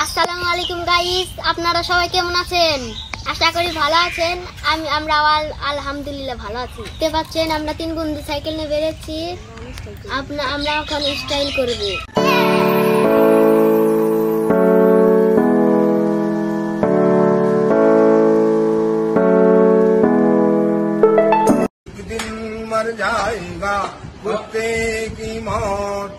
আসসালামু আলাইকুম গাইস, আপনারা সবাই কেমন আছেন? আশা করি ভালো আছেন। আমরা আলহামদুলিল্লাহ ভালো আছি। দেখতে পাচ্ছেন আমরা 3 বন্ধু সাইকেল নিয়ে বেরোচ্ছি। আমরা এখন স্টাইল করব। दिन मर जाएगा कुत्ते की मौत।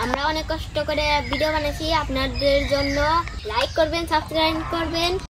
আমরা অনেক কষ্ট করে ভিডিও বানাইছি আপনাদের জন্য। লাইক করবেন, সাবস্ক্রাইব করবেন।